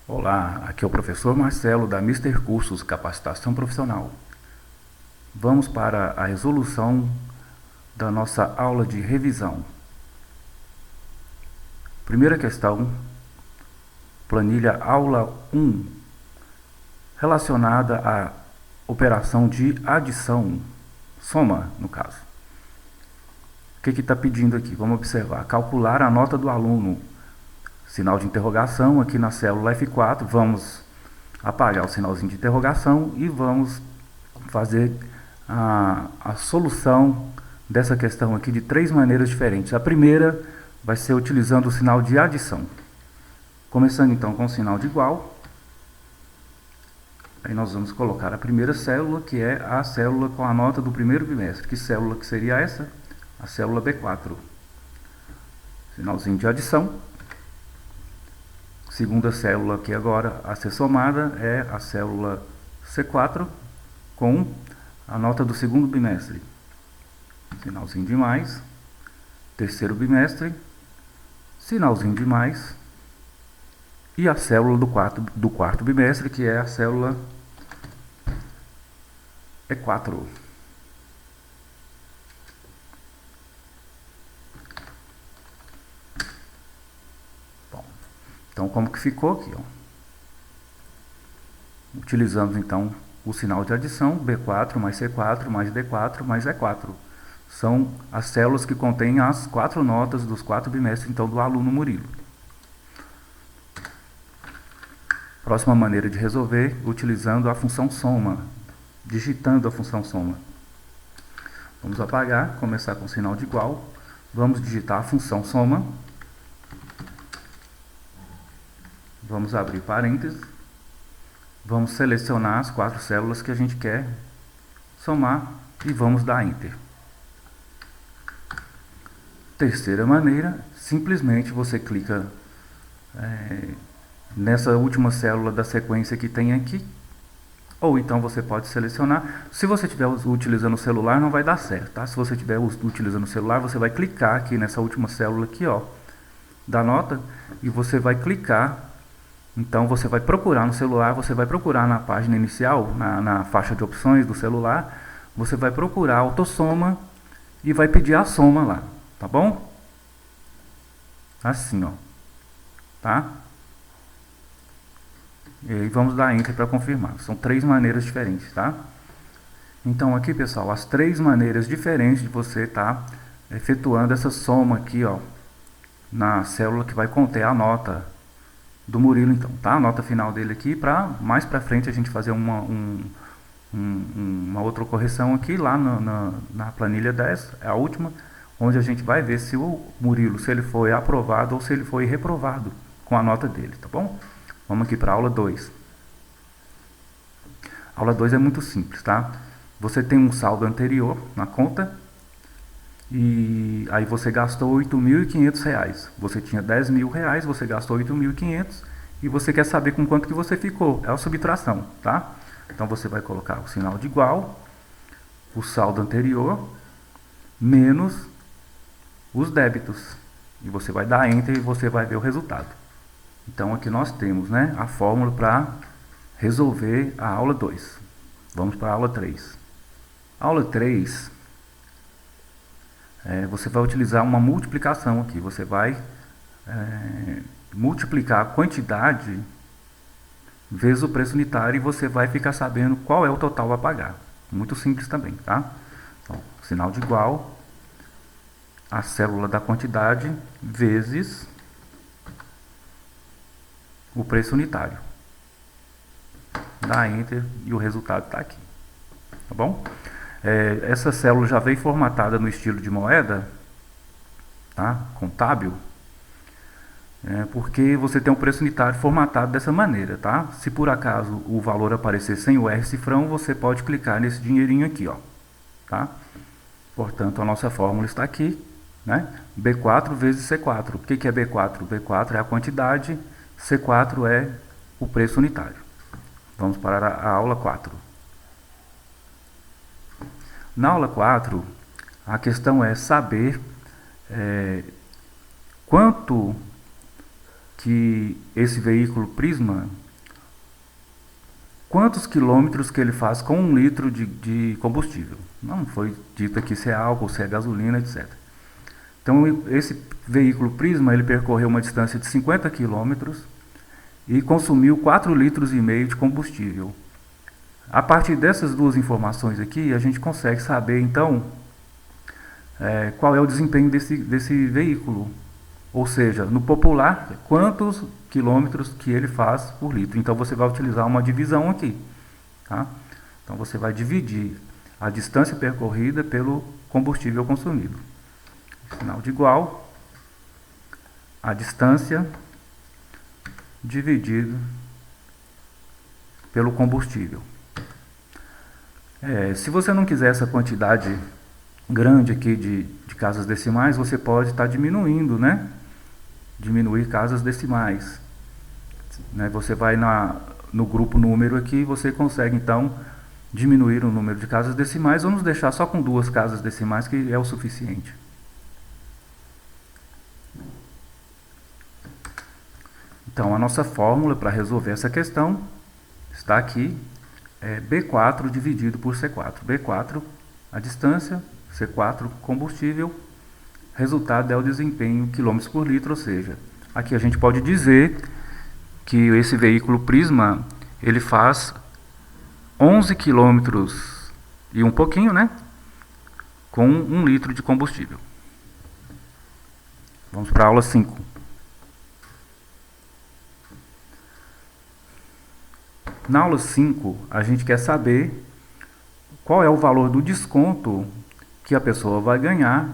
Olá, aqui é o professor Marcelo da Mister Cursos Capacitação Profissional. Vamos para a resolução da nossa aula de revisão. Primeira questão, planilha aula 1, relacionada à operação de adição, soma no caso. O que está pedindo aqui? Vamos observar. Calcular a nota do aluno. Sinal de interrogação aqui na célula F4. Vamos apagar o sinalzinho de interrogação e vamos fazer a solução dessa questão aqui de três maneiras diferentes. A primeira vai ser utilizando o sinal de adição. Começando então com o sinal de igual. Aí nós vamos colocar a primeira célula, que é a célula com a nota do primeiro bimestre. Que célula que seria essa? A célula B4. Sinalzinho de adição. Segunda célula aqui agora a ser somada é a célula C4 com a nota do segundo bimestre. Sinalzinho de mais. Terceiro bimestre. Sinalzinho de mais. E a célula do quarto bimestre, que é a célula E4. Bom, então como que ficou aqui? Ó? Utilizamos então o sinal de adição, B4 mais C4 mais D4 mais E4. São as células que contêm as quatro notas dos quatro bimestres então, do aluno Murilo. Próxima maneira de resolver, utilizando a função soma, digitando a função soma. Vamos apagar, começar com o sinal de igual. Vamos digitar a função soma. Vamos abrir parênteses. Vamos selecionar as quatro células que a gente quer somar e vamos dar Enter. Terceira maneira, simplesmente você clica nessa última célula da sequência que tem aqui, ou então você pode selecionar. Se você estiver utilizando o celular, não vai dar certo, tá? Se você estiver utilizando o celular, você vai clicar aqui nessa última célula aqui, ó, da nota, e você vai clicar. Então você vai procurar no celular, você vai procurar na página inicial, na faixa de opções do celular, você vai procurar autossoma e vai pedir a soma lá, tá bom? Assim, ó, tá? E aí vamos dar Enter para confirmar. São três maneiras diferentes, tá? Então aqui, pessoal, as três maneiras diferentes de você estar efetuando essa soma aqui, ó, na célula que vai conter a nota do Murilo, então, tá? A nota final dele aqui, para mais para frente a gente fazer uma outra correção aqui, lá na planilha 10, é a última, onde a gente vai ver se o Murilo, se ele foi aprovado ou se ele foi reprovado com a nota dele, tá bom? Vamos aqui para a aula 2. A aula 2 é muito simples, tá? Você tem um saldo anterior na conta e aí você gastou R$ 8.500. Você tinha R$ 10.000, você gastou R$ 8.500 e você quer saber com quanto que você ficou. É a subtração, tá? Então você vai colocar o sinal de igual, o saldo anterior, menos os débitos. E você vai dar Enter e você vai ver o resultado. Então aqui nós temos, né, a fórmula para resolver a aula 2. Vamos para a aula 3. Aula 3, você vai utilizar uma multiplicação aqui. Você vai multiplicar a quantidade vezes o preço unitário e você vai ficar sabendo qual é o total a pagar. Muito simples também, tá? Então, sinal de igual, a célula da quantidade vezes o preço unitário. Dá Enter e o resultado está aqui. Tá bom? Essa célula já veio formatada no estilo de moeda, tá? Contábil, porque você tem um preço unitário formatado dessa maneira, tá? Se por acaso o valor aparecer sem o R cifrão, você pode clicar nesse dinheirinho aqui, ó, tá? Portanto, a nossa fórmula está aqui, né? B4 vezes C4. O que é B4? B4 é a quantidade, C4 é o preço unitário. Vamos para a aula 4. Na aula 4, a questão é saber quanto que esse veículo Prisma, quantos quilômetros que ele faz com 1 litro de combustível. Não foi dito aqui se é álcool, se é gasolina, etc. Então esse veículo Prisma, ele percorreu uma distância de 50 quilômetros e consumiu 4,5 litros de combustível. A partir dessas duas informações aqui, a gente consegue saber então qual é o desempenho desse veículo. Ou seja, no popular, quantos quilômetros que ele faz por litro. Então você vai utilizar uma divisão aqui. Tá? Então você vai dividir a distância percorrida pelo combustível consumido. Sinal de igual, a distância dividido pelo combustível. Se você não quiser essa quantidade grande aqui de casas decimais, você pode estar diminuindo, né? Diminuir casas decimais. Você vai no grupo número aqui, você consegue então diminuir o número de casas decimais ou nos deixar só com 2 casas decimais, que é o suficiente. Então a nossa fórmula para resolver essa questão está aqui, é B4 dividido por C4. B4 a distância, C4 combustível, resultado é o desempenho quilômetros por litro, ou seja, aqui a gente pode dizer que esse veículo Prisma, ele faz 11 quilômetros e um pouquinho, né? Com 1 litro de combustível. Vamos para a aula 5. Na aula 5, a gente quer saber qual é o valor do desconto que a pessoa vai ganhar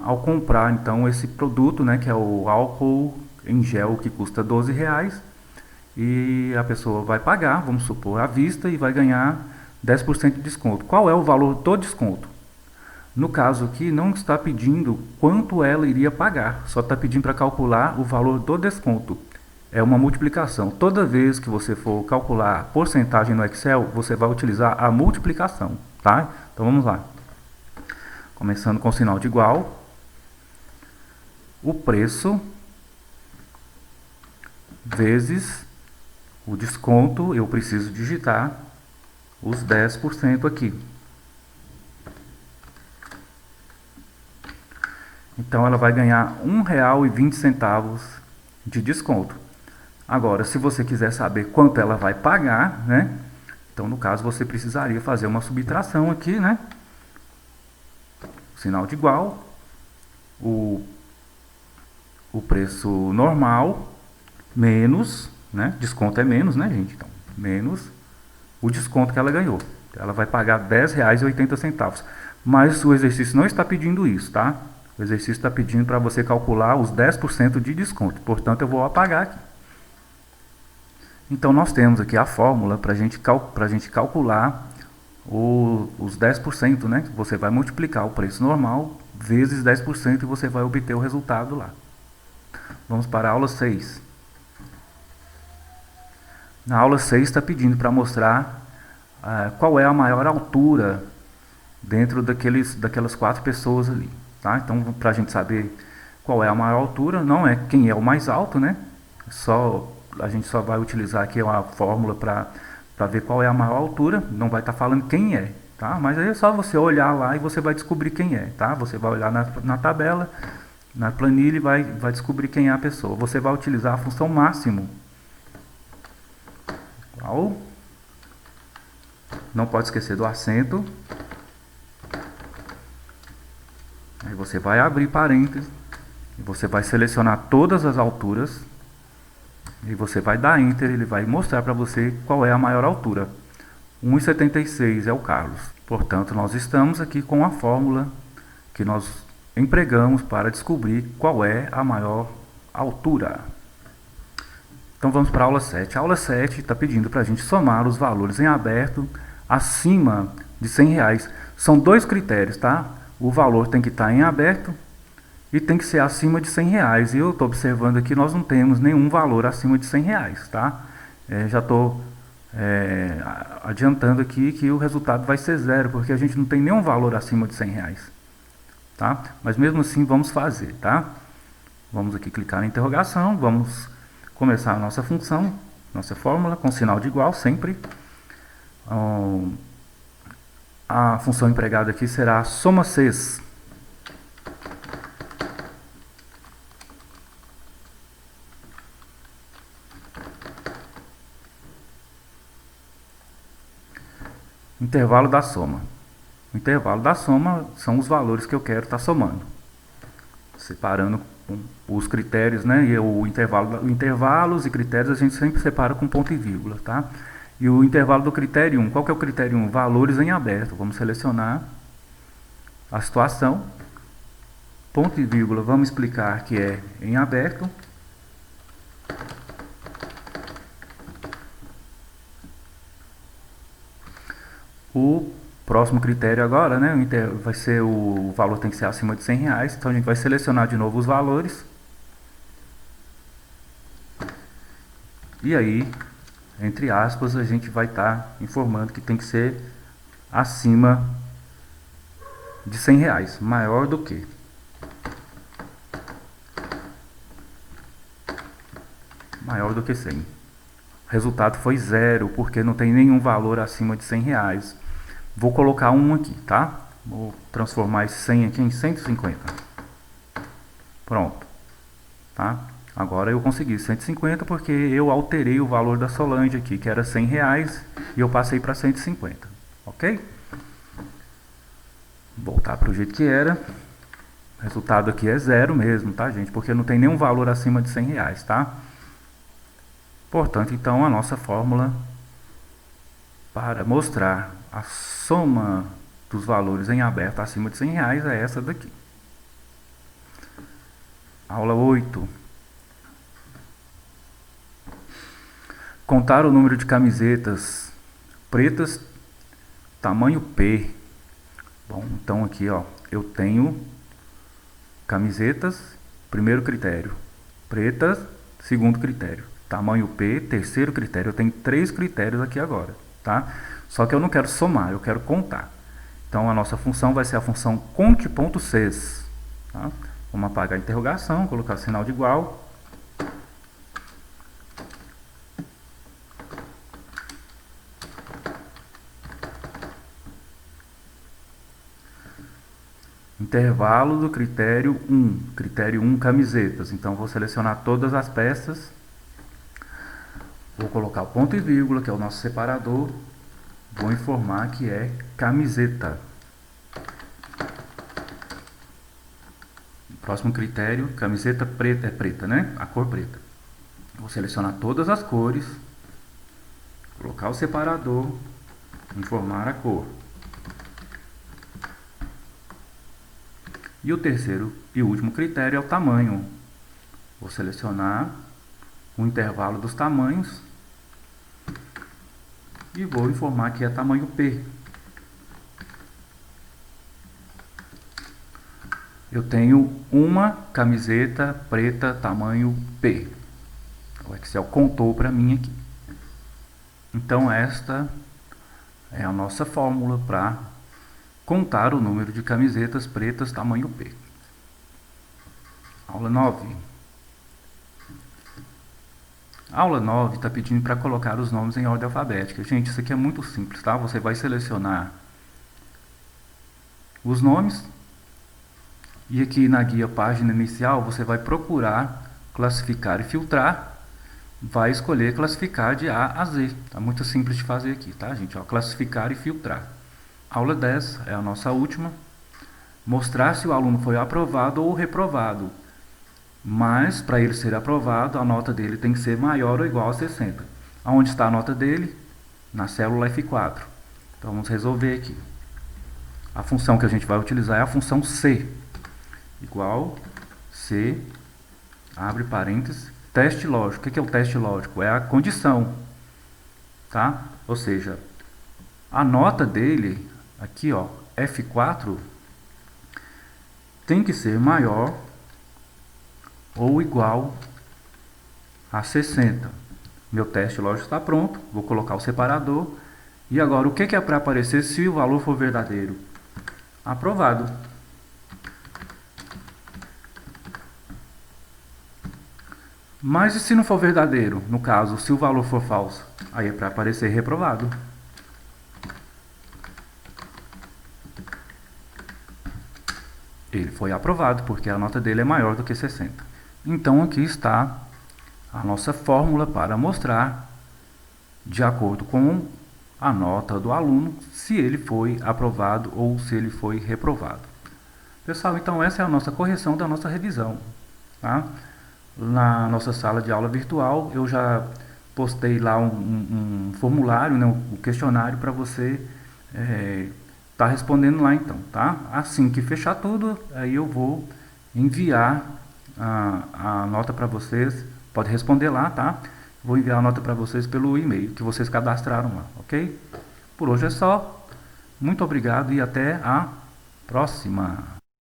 ao comprar então esse produto, né, que é o álcool em gel, que custa R$12, e a pessoa vai pagar, vamos supor, à vista, e vai ganhar 10% de desconto. Qual é o valor do desconto? No caso aqui, não está pedindo quanto ela iria pagar, só está pedindo para calcular o valor do desconto. É uma multiplicação. Toda vez que você for calcular porcentagem no Excel, você vai utilizar a multiplicação, tá? Então vamos lá. Começando com o sinal de igual. O preço vezes o desconto, eu preciso digitar os 10% aqui. Então ela vai ganhar R$1,20 de desconto. Agora, se você quiser saber quanto ela vai pagar, né? Então, no caso, você precisaria fazer uma subtração aqui, né? Sinal de igual, o preço normal, menos, né? Desconto é menos, né, gente? Então, menos o desconto que ela ganhou. Ela vai pagar R$10,80. Mas o exercício não está pedindo isso, tá? O exercício está pedindo para você calcular os 10% de desconto. Portanto, eu vou apagar aqui. Então, nós temos aqui a fórmula para a gente calcular os 10%, né? Você vai multiplicar o preço normal vezes 10% e você vai obter o resultado lá. Vamos para a aula 6. Na aula 6 está pedindo para mostrar qual é a maior altura dentro daquelas 4 pessoas ali. Tá? Então, para a gente saber qual é a maior altura, não é quem é o mais alto, né? A gente só vai utilizar aqui uma fórmula para ver qual é a maior altura, não vai estar falando quem é, tá? Mas aí é só você olhar lá e você vai descobrir quem é, tá? Você vai olhar na tabela, na planilha e vai descobrir quem é a pessoa. Você vai utilizar a função máximo. Não pode esquecer do acento. Aí você vai abrir parênteses e você vai selecionar todas as alturas e você vai dar Enter, ele vai mostrar para você qual é a maior altura. 1,76 é o Carlos. Portanto, nós estamos aqui com a fórmula que nós empregamos para descobrir qual é a maior altura. Então vamos para a aula 7. A aula 7 está pedindo para a gente somar os valores em aberto acima de R$100. São 2 critérios, tá? O valor tem que estar em aberto e tem que ser acima de R$100. E eu estou observando aqui, nós não temos nenhum valor acima de R$100, tá? Já estou adiantando aqui que o resultado vai ser 0, porque a gente não tem nenhum valor acima de R$100, tá? Mas mesmo assim vamos fazer, tá? Vamos aqui clicar na interrogação, vamos começar a nossa função, nossa fórmula com sinal de igual sempre. A função empregada aqui será a soma Cs. Intervalo da soma. O intervalo da soma são os valores que eu quero estar somando. Separando os critérios, né? E o intervalo, intervalos e critérios a gente sempre separa com ponto e vírgula, tá? E o intervalo do critério 1, qual que é o critério 1? Valores em aberto. Vamos selecionar a situação. Ponto e vírgula, vamos explicar que é em aberto. O próximo critério agora, né, vai ser o valor tem que ser acima de R$100, então a gente vai selecionar de novo os valores. E aí, entre aspas, a gente vai estar informando que tem que ser acima de R$100, maior do que. Maior do que 100. O resultado foi 0, porque não tem nenhum valor acima de R$100. Vou colocar um aqui, tá? Vou transformar esse 100 aqui em 150. Pronto. Tá? Agora eu consegui 150 porque eu alterei o valor da Solange aqui, que era R$100, e eu passei para 150. Ok? Voltar para o jeito que era. O resultado aqui é 0 mesmo, tá, gente? Porque não tem nenhum valor acima de R$100, tá? Portanto, então, a nossa fórmula para mostrar a soma dos valores em aberto acima de R$100 é essa daqui. Aula 8. Contar o número de camisetas pretas tamanho P. Bom, então aqui, ó, eu tenho camisetas, primeiro critério, pretas, segundo critério, tamanho P, terceiro critério. Eu tenho 3 critérios aqui agora, tá? Só que eu não quero somar, eu quero contar. Então a nossa função vai ser a função conte.cs, tá? Vamos apagar a interrogação, colocar o sinal de igual. Intervalo do critério 1. Critério 1, camisetas. Então vou selecionar todas as peças. Vou colocar o ponto e vírgula, que é o nosso separador. Vou informar que é camiseta. Próximo critério, camiseta preta, é preta, né? A cor preta. Vou selecionar todas as cores, colocar o separador, informar a cor. E o terceiro e último critério é o tamanho. Vou selecionar o intervalo dos tamanhos e vou informar que é tamanho P. Eu tenho uma camiseta preta tamanho P. O Excel contou para mim aqui. Então esta é a nossa fórmula para contar o número de camisetas pretas tamanho P. Aula 9. Aula 9 está pedindo para colocar os nomes em ordem alfabética. Gente, isso aqui é muito simples, tá? Você vai selecionar os nomes. E aqui na guia página inicial, você vai procurar classificar e filtrar. Vai escolher classificar de A a Z. Tá muito simples de fazer aqui, tá, gente? Ó, classificar e filtrar. Aula 10 é a nossa última. Mostrar se o aluno foi aprovado ou reprovado. Mas, para ele ser aprovado, a nota dele tem que ser maior ou igual a 60. Aonde está a nota dele? Na célula F4. Então, vamos resolver aqui. A função que a gente vai utilizar é a função C. Igual C, abre parênteses, teste lógico. O que é o teste lógico? É a condição, tá? Ou seja, a nota dele, aqui ó, F4, tem que ser maior ou igual a 60. Meu teste lógico está pronto, vou colocar o separador. E agora, o que é para aparecer se o valor for verdadeiro? Aprovado. Mas e se não for verdadeiro? No caso, se o valor for falso, aí é para aparecer reprovado. Ele foi aprovado porque a nota dele é maior do que 60. Então aqui está a nossa fórmula para mostrar, de acordo com a nota do aluno, se ele foi aprovado ou se ele foi reprovado. Pessoal, então essa é a nossa correção da nossa revisão. Tá? Na nossa sala de aula virtual, eu já postei lá um formulário, né, um questionário para você tá respondendo lá então, tá? Assim que fechar tudo, aí eu vou enviar a nota para vocês. Pode responder lá, tá? Vou enviar a nota para vocês pelo e-mail que vocês cadastraram lá, ok? Por hoje é só. Muito obrigado e até a próxima.